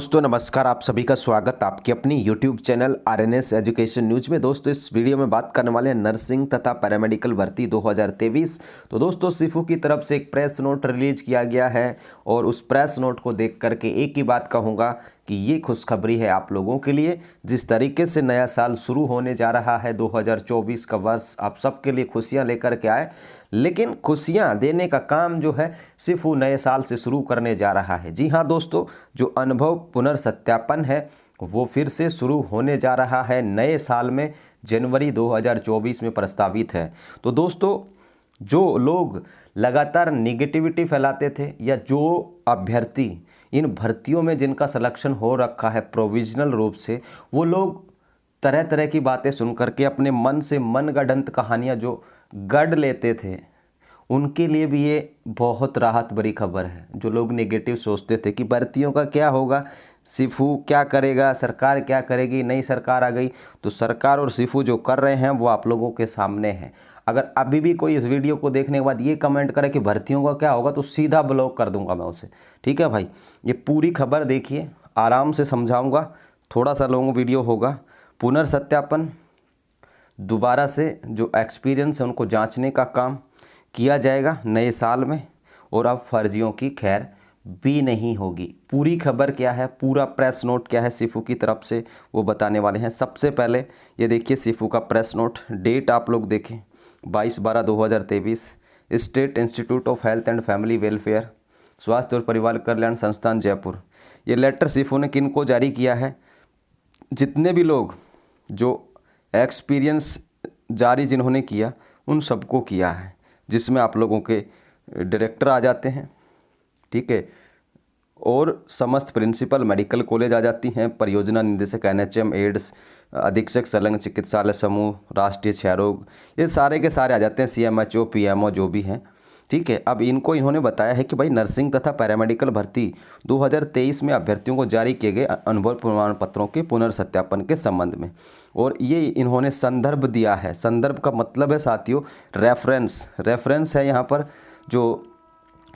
दोस्तों नमस्कार, आप सभी का स्वागत आपके अपनी YouTube channel RNS education news में। दोस्तों इस वीडियो में बात करने वाले हैं नर्सिंग तथा पैरामेडिकल भर्ती 2023। तो दोस्तों सिफू की तरफ से एक प्रेस नोट रिलीज किया गया है और उस प्रेस नोट को देख करके एक ही बात कहूँगा कि ये खुशखबरी है आप लोगों के लिए। जिस तरीके से नया साल शुरू होने जा रहा है 2024 का वर्ष आप सबके लिए खुशियाँ लेकर के आए, लेकिन खुशियां देने का काम जो है सिर्फ वो नए साल से शुरू करने जा रहा है। जी हाँ दोस्तों, जो अनुभव पुनर्सत्यापन है वो फिर से शुरू होने जा रहा है नए साल में, जनवरी 2024 में प्रस्तावित है। तो दोस्तों जो लोग लगातार निगेटिविटी फैलाते थे या जो अभ्यर्थी इन भर्तियों में जिनका सिलेक्शन हो रखा है प्रोविजनल रूप से, वो लोग तरह तरह की बातें सुन करके अपने मन से मनगढ़ंत कहानियाँ जो गढ़ लेते थे, उनके लिए भी ये बहुत राहत भरी खबर है। जो लोग नेगेटिव सोचते थे कि भर्तियों का क्या होगा, सिफू क्या करेगा, सरकार क्या करेगी, नई सरकार आ गई, तो सरकार और सिफू जो कर रहे हैं वो आप लोगों के सामने है। अगर अभी भी कोई इस वीडियो को देखने के बाद ये कमेंट करे कि भर्तियों का क्या होगा, तो सीधा ब्लॉक कर दूंगा मैं उसे। ठीक है भाई, ये पूरी खबर देखिए, आराम से समझाऊँगा, थोड़ा सा लॉन्ग वीडियो होगा। पुनर्सत्यापन, दोबारा से जो एक्सपीरियंस है उनको जांचने का काम किया जाएगा नए साल में, और अब फर्जियों की खैर भी नहीं होगी। पूरी खबर क्या है, पूरा प्रेस नोट क्या है सिफू की तरफ से, वो बताने वाले हैं। सबसे पहले ये देखिए सिफू का प्रेस नोट, डेट आप लोग देखें 22/12/2023, state institute of health and family welfare, स्वास्थ्य और परिवार कल्याण संस्थान जयपुर। ये लेटर सिफू ने किन को जारी किया है? जितने भी लोग जो एक्सपीरियंस जारी जिन्होंने किया उन सबको किया है, जिसमें आप लोगों के डायरेक्टर आ जाते हैं, ठीक है, और समस्त प्रिंसिपल मेडिकल कॉलेज आ जाती हैं, परियोजना निदेशक एनएचएम एड्स, अधीक्षक संलग्न चिकित्सालय समूह, राष्ट्रीय क्षय रोग, ये सारे के सारे आ जाते हैं, सीएमएचओ पीएमओ जो भी हैं। ठीक है, अब इन्होंने बताया है कि भाई नर्सिंग तथा पैरामेडिकल भर्ती 2023 में अभ्यर्थियों को जारी किए गए अनुभव प्रमाण पत्रों के पुनर्सत्यापन के संबंध में, और ये इन्होंने संदर्भ दिया है। संदर्भ का मतलब है साथियों रेफरेंस है यहाँ पर। जो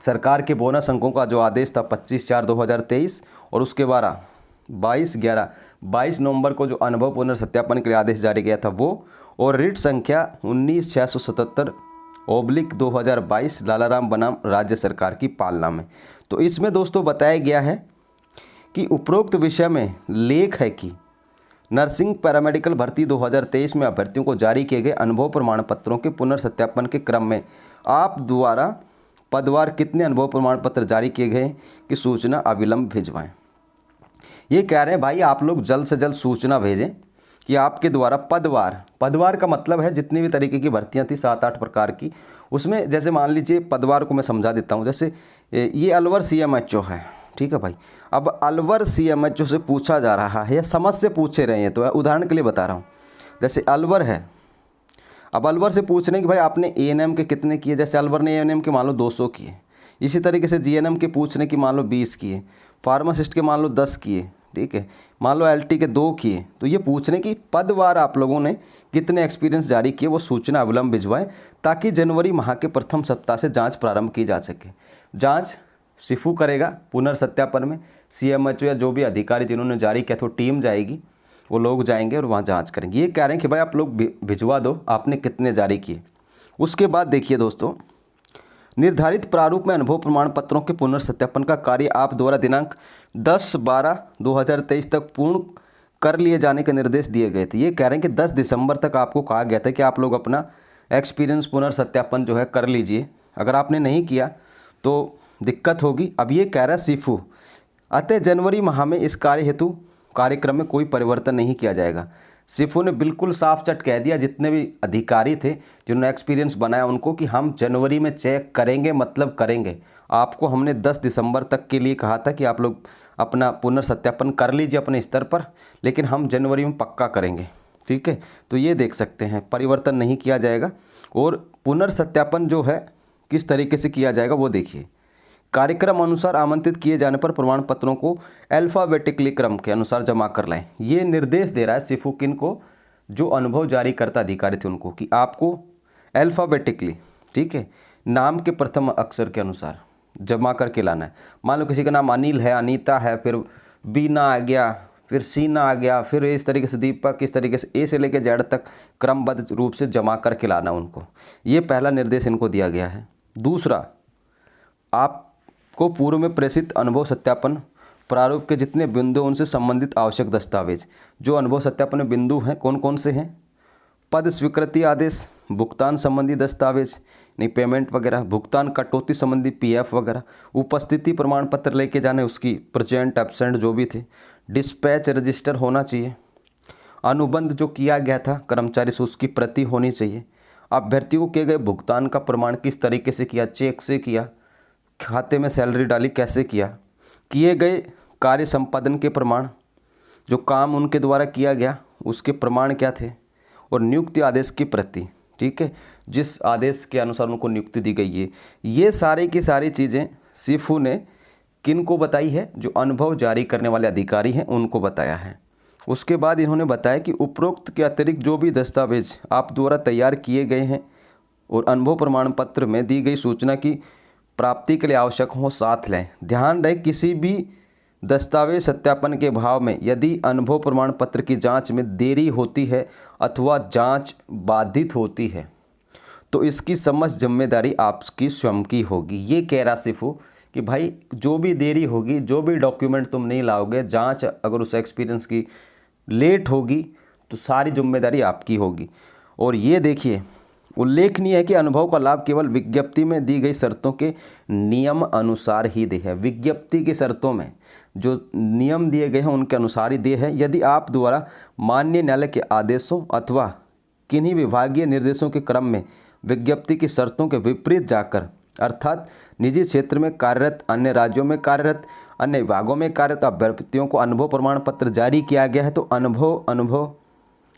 सरकार के बोनस अंकों का जो आदेश था 25/4/2023 और उसके 22 नवंबर को जो अनुभव पुनर्सत्यापन के लिए आदेश जारी किया था वो, और रिट संख्या 19/677/2022 लालाराम बनाम राज्य सरकार की पालना में। तो इसमें दोस्तों बताया गया है कि उपरोक्त विषय में लेख है कि नर्सिंग पैरामेडिकल भर्ती 2023 में अभ्यर्थियों को जारी किए गए अनुभव प्रमाण पत्रों के पुनर्सत्यापन के क्रम में आप द्वारा पदवार कितने अनुभव प्रमाण पत्र जारी किए गए की सूचना अविलंब भिजवाएं। ये कह रहे हैं भाई आप लोग जल्द से जल्द सूचना भेजें कि आपके द्वारा पदवार का मतलब है जितनी भी तरीके की भर्तियां थी 7-8 प्रकार की, उसमें जैसे मान लीजिए पदवार को मैं समझा देता हूं। जैसे ये अलवर सीएमएचओ है, ठीक है भाई, अब अलवर सीएमएचओ से पूछा जा रहा है या समझ से पूछे रहे हैं, तो उदाहरण के लिए बता रहा हूँ। जैसे अलवर है, अब अलवर से पूछ रहे हैं कि भाई आपने एएनएम के कितने किए, जैसे अलवर ने एएनएम के मान लो 200 किए, इसी तरीके से जीएनएम के पूछने की मान लो 20 किए, फार्मासिस्ट के मान लो 10 किए, ठीक है, मान लो एलटी के 2 किए। तो ये पूछने की पदवार आप लोगों ने कितने एक्सपीरियंस जारी किए वो सूचना अविलंब भिजवाएं, ताकि जनवरी माह के प्रथम सप्ताह से जांच प्रारंभ की जा सके। जांच सिफू करेगा पुनर्सत्यापन में, सीएमएचओ या जो भी अधिकारी जिन्होंने जारी किया तो टीम जाएगी, वो लोग जाएंगे और वहाँ जांच करेंगे। ये कह रहे हैं कि भाई आप लोग भिजवा दो आपने कितने जारी किए। उसके बाद देखिए दोस्तों, निर्धारित प्रारूप में अनुभव प्रमाण पत्रों के पुनर्सत्यापन का कार्य आप द्वारा दिनांक 10/12/2023 तक पूर्ण कर लिए जाने के निर्देश दिए गए थे। ये कह रहे हैं कि 10 दिसंबर तक आपको कहा गया था कि आप लोग अपना एक्सपीरियंस पुनर्सत्यापन जो है कर लीजिए। अगर आपने नहीं किया तो दिक्कत होगी। अब ये कह रहा है सिफू, अतः जनवरी माह में इस कार्य हेतु कार्यक्रम में कोई परिवर्तन नहीं किया जाएगा। सिफू ने बिल्कुल साफ चट कह दिया जितने भी अधिकारी थे जिन्होंने एक्सपीरियंस बनाया उनको, कि हम जनवरी में चेक करेंगे, मतलब करेंगे। आपको हमने 10 दिसंबर तक के लिए कहा था कि आप लोग अपना पुनर्सत्यापन कर लीजिए अपने स्तर पर, लेकिन हम जनवरी में पक्का करेंगे। ठीक है, तो ये देख सकते हैं परिवर्तन नहीं किया जाएगा। और पुनर्सत्यापन जो है किस तरीके से किया जाएगा वो देखिए। कार्यक्रम अनुसार आमंत्रित किए जाने पर प्रमाण पत्रों को अल्फाबेटिकली क्रम के अनुसार जमा कर लाएं। ये निर्देश दे रहा है सिफू किन को, जो अनुभव जारी करता अधिकारी थे उनको, कि आपको अल्फाबेटिकली, ठीक है, नाम के प्रथम अक्षर के अनुसार जमा करके लाना है। मान लो किसी का नाम अनिल है, अनीता है, फिर बी ना आ गया, फिर सी ना आ गया, फिर इस तरीके से दीपक, इस तरीके से ए से लेकर जेड तक क्रमबद्ध रूप से जमा करके लाना उनको। ये पहला निर्देश इनको दिया गया है। दूसरा, आपको पूर्व में प्रेषित अनुभव सत्यापन प्रारूप के जितने बिंदु उनसे संबंधित आवश्यक दस्तावेज। जो अनुभव सत्यापन बिंदु हैं कौन कौन से हैं? पद स्वीकृति आदेश, भुगतान संबंधी दस्तावेज नहीं, पेमेंट वगैरह, भुगतान कटौती संबंधी पीएफ वगैरह, उपस्थिति प्रमाण पत्र लेके जाने, उसकी प्रेजेंट एब्सेंट जो भी थे, डिस्पैच रजिस्टर होना चाहिए, अनुबंध जो किया गया था कर्मचारी से उसकी प्रति होनी चाहिए, अभ्यर्थियों को किए गए भुगतान का प्रमाण किस तरीके से किया, चेक से किया, खाते में सैलरी डाली कैसे किया, किए गए कार्य संपादन के प्रमाण, जो काम उनके द्वारा किया गया उसके प्रमाण क्या थे, और नियुक्ति आदेश की प्रति, ठीक है, जिस आदेश के अनुसार उनको नियुक्ति दी गई है। ये सारी की सारी चीज़ें सीफू ने किन को बताई है? जो अनुभव जारी करने वाले अधिकारी हैं उनको बताया है। उसके बाद इन्होंने बताया कि उपरोक्त के अतिरिक्त जो भी दस्तावेज आप द्वारा तैयार किए गए हैं और अनुभव प्रमाण पत्र में दी गई सूचना की प्राप्ति के लिए आवश्यक हो साथ लें। ध्यान रहे, किसी भी दस्तावेज सत्यापन के भाव में यदि अनुभव प्रमाण पत्र की जांच में देरी होती है अथवा जांच बाधित होती है तो इसकी समस्त जिम्मेदारी आपकी स्वयं की होगी। ये कह रहा सिफू कि भाई जो भी देरी होगी, जो भी डॉक्यूमेंट तुम नहीं लाओगे, जांच अगर उस एक्सपीरियंस की लेट होगी तो सारी जिम्मेदारी आपकी होगी। और ये देखिए, उल्लेखनीय है कि अनुभव का लाभ केवल विज्ञप्ति में दी गई शर्तों के नियम अनुसार ही दे है। विज्ञप्ति की शर्तों में जो नियम दिए गए हैं उनके अनुसार ही दे है। यदि आप द्वारा माननीय न्यायालय के आदेशों अथवा किन्हीं विभागीय निर्देशों के क्रम में विज्ञप्ति की शर्तों के विपरीत जाकर, अर्थात निजी क्षेत्र में कार्यरत, अन्य राज्यों में कार्यरत, अन्य विभागों में कार्यरत अभ्यर्थियों को अनुभव प्रमाण पत्र जारी किया गया है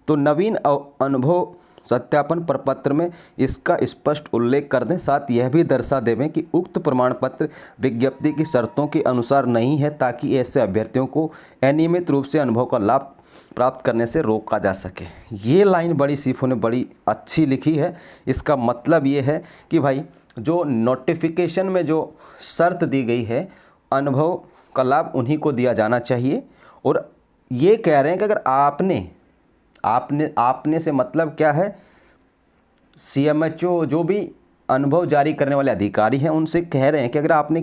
तो नवीन अनुभव सत्यापन प्रपत्र में इसका स्पष्ट उल्लेख कर दें। साथ यह भी दर्शा देवें कि उक्त प्रमाण पत्र विज्ञप्ति की शर्तों के अनुसार नहीं है, ताकि ऐसे अभ्यर्थियों को अनियमित रूप से अनुभव का लाभ प्राप्त करने से रोका जा सके। ये लाइन बड़ी सीफू ने बड़ी अच्छी लिखी है। इसका मतलब ये है कि भाई जो नोटिफिकेशन में जो शर्त दी गई है, अनुभव का लाभ उन्हीं को दिया जाना चाहिए। और ये कह रहे हैं कि अगर आपने से मतलब क्या है, सीएमएचओ जो भी अनुभव जारी करने वाले अधिकारी हैं उनसे कह रहे हैं कि अगर आपने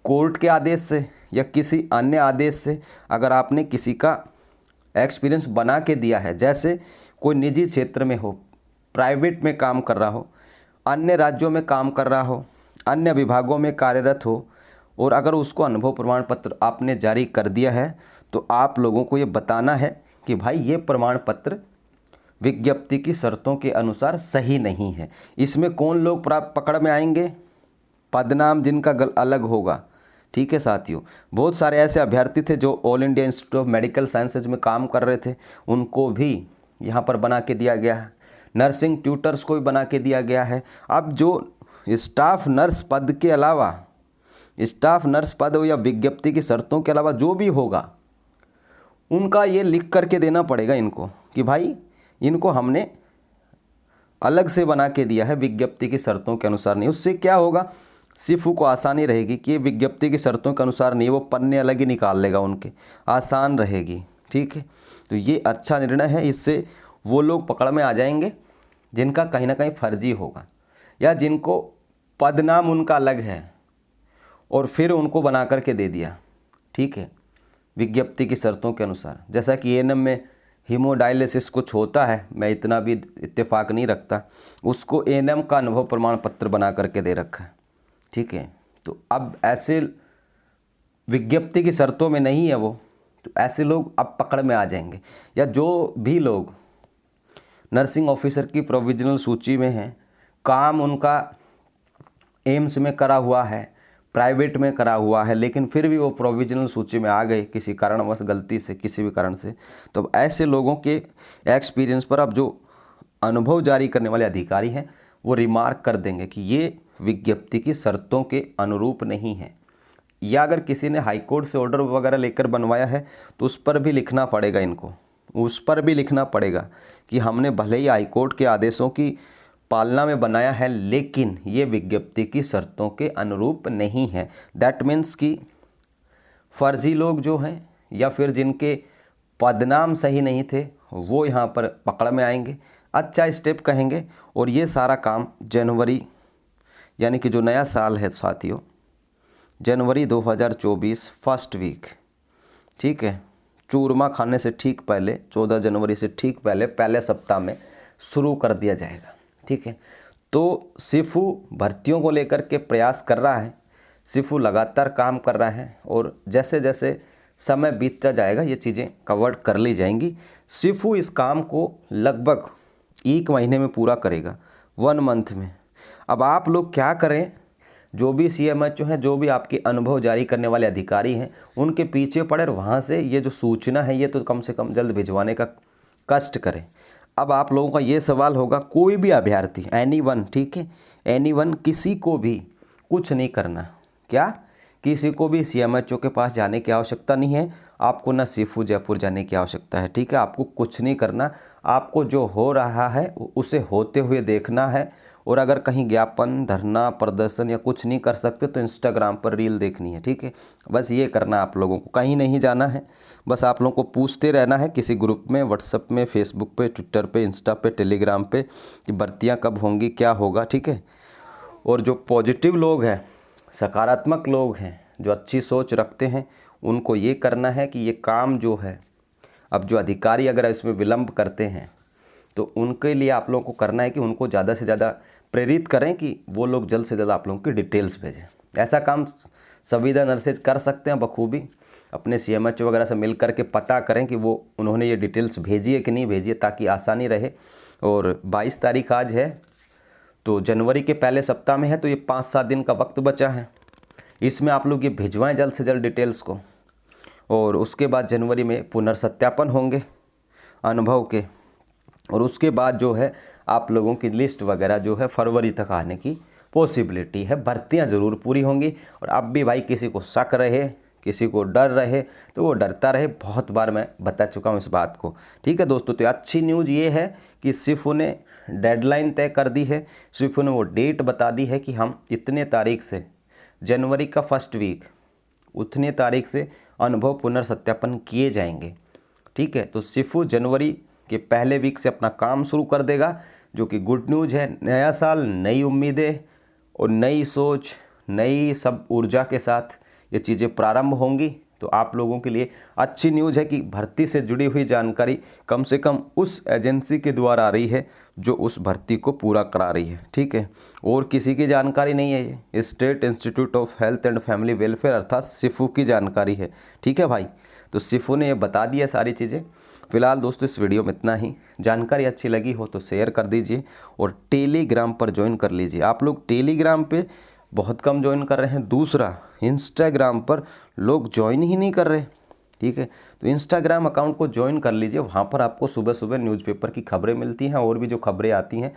कोर्ट के आदेश से या किसी अन्य आदेश से अगर आपने किसी का एक्सपीरियंस बना के दिया है, जैसे कोई निजी क्षेत्र में हो, प्राइवेट में काम कर रहा हो, अन्य राज्यों में काम कर रहा हो, अन्य विभागों में कार्यरत हो, और अगर उसको अनुभव प्रमाण पत्र आपने जारी कर दिया है तो आप लोगों को ये बताना है कि भाई ये प्रमाण पत्र विज्ञप्ति की शर्तों के अनुसार सही नहीं है। इसमें कौन लोग पकड़ में आएंगे? पदनाम जिनका अलग होगा, ठीक है साथियों। बहुत सारे ऐसे अभ्यर्थी थे जो all India institute of medical sciences में काम कर रहे थे, उनको भी यहाँ पर बना के दिया गया है। नर्सिंग ट्यूटर्स को भी बना के दिया गया है। अब जो स्टाफ नर्स पद के अलावा, स्टाफ नर्स पद या विज्ञप्ति की शर्तों के अलावा जो भी होगा, उनका ये लिख करके देना पड़ेगा इनको कि भाई इनको हमने अलग से बना के दिया है, विज्ञप्ति की शर्तों के अनुसार नहीं। उससे क्या होगा, सीफू को आसानी रहेगी कि विज्ञप्ति की शर्तों के अनुसार नहीं, वो पन्ने अलग ही निकाल लेगा, उनके आसान रहेगी, ठीक है। तो ये अच्छा निर्णय है। इससे वो लोग पकड़ में आ जाएंगे जिनका कहीं ना कहीं फर्जी होगा या जिनको पदनाम उनका अलग है और फिर उनको बना करके दे दिया, ठीक है, विज्ञप्ति की शर्तों के अनुसार। जैसा कि एएनएम में हीमोडायलिसिस कुछ होता है, मैं इतना भी इत्तेफाक नहीं रखता, उसको एएनएम का अनुभव प्रमाण पत्र बना करके दे रखा है, ठीक है। तो अब ऐसे विज्ञप्ति की शर्तों में नहीं है वो, तो ऐसे लोग अब पकड़ में आ जाएंगे। या जो भी लोग नर्सिंग ऑफिसर की प्रोविजनल सूची में हैं, काम उनका एम्स में करा हुआ है, प्राइवेट में करा हुआ है, लेकिन फिर भी वो प्रोविजनल सूची में आ गए किसी कारणवश, गलती से, किसी भी कारण से, तो अब ऐसे लोगों के एक्सपीरियंस पर अब जो अनुभव जारी करने वाले अधिकारी हैं वो रिमार्क कर देंगे कि ये विज्ञप्ति की शर्तों के अनुरूप नहीं है। या अगर किसी ने हाईकोर्ट से ऑर्डर वगैरह लेकर बनवाया है तो उस पर भी लिखना पड़ेगा इनको, उस पर भी लिखना पड़ेगा कि हमने भले ही हाईकोर्ट के आदेशों की पालना में बनाया है, लेकिन ये विज्ञप्ति की शर्तों के अनुरूप नहीं है। दैट मीन्स कि फर्जी लोग जो हैं या फिर जिनके पदनाम सही नहीं थे वो यहाँ पर पकड़ में आएंगे। अच्छा स्टेप कहेंगे। और ये सारा काम जनवरी यानी कि जो नया साल है साथियों, जनवरी 2024 फर्स्ट वीक, ठीक है, चूरमा खाने से ठीक पहले 14 जनवरी से ठीक पहले सप्ताह में शुरू कर दिया जाएगा। ठीक है, तो सिफू भर्तियों को लेकर के प्रयास कर रहा है, सिफू लगातार काम कर रहा है और जैसे जैसे समय बीतता जाएगा ये चीज़ें कवर कर ली जाएंगी। सिफू इस काम को लगभग 1 महीने में पूरा करेगा, 1 मंथ में। अब आप लोग क्या करें, जो भी CMHO हैं, जो भी आपके अनुभव जारी करने वाले अधिकारी हैं, उनके पीछे पड़े और वहाँ से ये जो सूचना है ये तो कम से कम जल्द भिजवाने का कष्ट करें। अब आप लोगों का ये सवाल होगा, कोई भी अभ्यर्थी एनीवन, ठीक है, एनीवन, किसी को भी कुछ नहीं करना। क्या? किसी को भी CMHO के पास जाने की आवश्यकता नहीं है, आपको ना सिफू जयपुर जाने की आवश्यकता है। ठीक है, आपको कुछ नहीं करना, आपको जो हो रहा है उसे होते हुए देखना है। और अगर कहीं ज्ञापन, धरना, प्रदर्शन या कुछ नहीं कर सकते तो इंस्टाग्राम पर रील देखनी है। ठीक है, बस ये करना आप लोगों को, कहीं नहीं जाना है। बस आप लोगों को पूछते रहना है किसी ग्रुप में, व्हाट्सएप में, फेसबुक पे, ट्विटर पे, इंस्टा पे, टेलीग्राम पे कि भर्तियाँ कब होंगी, क्या होगा। ठीक है, और जो पॉजिटिव लोग हैं, सकारात्मक लोग हैं, जो अच्छी सोच रखते हैं, उनको ये करना है कि ये काम जो है, अब जो अधिकारी अगर इसमें विलंब करते हैं तो उनके लिए आप लोगों को करना है कि उनको ज़्यादा से ज़्यादा प्रेरित करें कि वो लोग जल्द से जल्द आप लोगों की डिटेल्स भेजें। ऐसा काम संविदा नर्सेज कर सकते हैं बखूबी, अपने CMHO वगैरह से मिल करके पता करें कि वो उन्होंने ये डिटेल्स भेजी है कि नहीं भेजी है, ताकि आसानी रहे। और 22 तारीख आज है, तो जनवरी के पहले सप्ताह में है, तो ये 5-7 दिन का वक्त बचा है। इसमें आप लोग ये भिजवाएं जल्द से जल्द डिटेल्स को। और उसके बाद जनवरी में पुनर्सत्यापन होंगे अनुभव के, और उसके बाद जो है आप लोगों की लिस्ट वगैरह जो है फरवरी तक आने की पॉसिबिलिटी है। भर्तियां ज़रूर पूरी होंगी। और अब भी भाई किसी को शक रहे, किसी को डर रहे तो वो डरता रहे, बहुत बार मैं बता चुका हूँ इस बात को। ठीक है दोस्तों, तो अच्छी न्यूज़ ये है कि सिफू ने डेडलाइन तय कर दी है, सिफू ने वो डेट बता दी है कि हम इतने तारीख से, जनवरी का फर्स्ट वीक, उतने तारीख से अनुभव पुनर्सत्यापन किए जाएंगे। ठीक है, तो सिफू जनवरी के पहले वीक से अपना काम शुरू कर देगा, जो कि गुड न्यूज़ है। नया साल, नई उम्मीदें और नई सोच, नई सब ऊर्जा के साथ ये चीज़ें प्रारंभ होंगी। तो आप लोगों के लिए अच्छी न्यूज़ है कि भर्ती से जुड़ी हुई जानकारी कम से कम उस एजेंसी के द्वारा आ रही है जो उस भर्ती को पूरा करा रही है। ठीक है, और किसी की जानकारी नहीं है, ये state institute of health and family welfare अर्थात सिफू की जानकारी है। ठीक है भाई, तो सिफू ने ये बता दिया सारी चीज़ें। फिलहाल दोस्तों इस वीडियो में इतना ही। जानकारी अच्छी लगी हो तो शेयर कर दीजिए और टेलीग्राम पर ज्वाइन कर लीजिए। आप लोग टेलीग्राम पे बहुत कम ज्वाइन कर रहे हैं। दूसरा, इंस्टाग्राम पर लोग ज्वाइन ही नहीं कर रहे। ठीक है, तो इंस्टाग्राम अकाउंट को ज्वाइन कर लीजिए, वहाँ पर आपको सुबह सुबह न्यूज़पेपर की खबरें मिलती हैं और भी जो खबरें आती हैं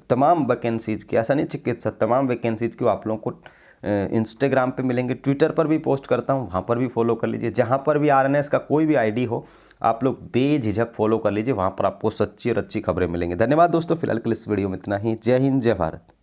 तमाम वैकेंसीज़ की, ऐसा नहीं चिकित्सा, तमाम वैकेंसीज़ की आप लोगों को इंस्टाग्राम पे मिलेंगे। ट्विटर पर भी पोस्ट करता हूँ, वहाँ पर भी फॉलो कर लीजिए। जहाँ पर भी RNS का कोई भी ID हो आप लोग बेझिझक फॉलो कर लीजिए, वहाँ पर आपको सच्ची और अच्छी खबरें मिलेंगी। धन्यवाद दोस्तों, फिलहाल के लिए इस वीडियो में इतना ही। जय हिंद, जय भारत।